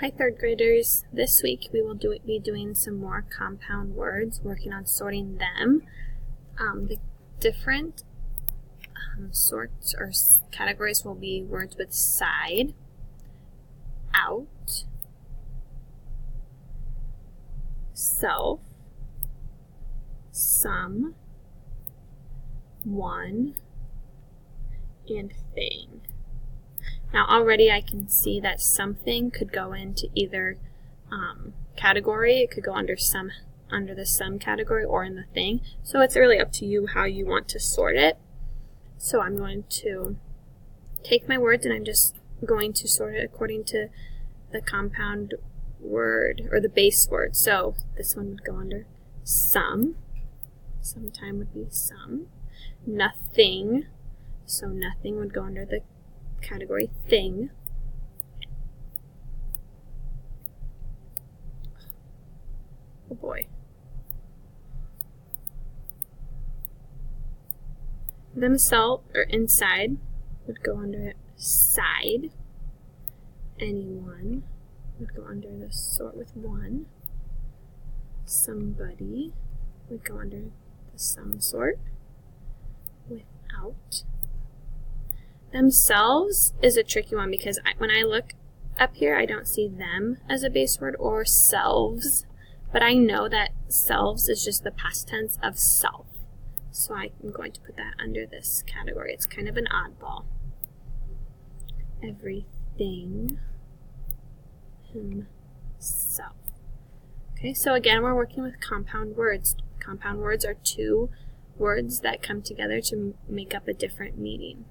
Hi third graders, this week we will be doing some more compound words, working on sorting them. The different sorts or categories will be words with side, out, self, some, one, and thing. Now already I can see that something could go into either category. It could go under the some category or in the thing. So it's really up to you how you want to sort it. So I'm going to take my words and I'm just going to sort it according to the compound word or the base word. So this one would go under some. Sometime would be some. Nothing. So nothing would go under the category thing. Oh boy. Themselves or inside would go under side. Anyone would go under the sort with one. Somebody would go under the some sort without. Themselves is a tricky one because when I look up here, I don't see them as a base word or selves, but I know that selves is just the past tense of self. So I'm going to put that under this category. It's kind of an oddball. Everything, himself. Okay, so again, we're working with compound words. Compound words are two words that come together to make up a different meaning.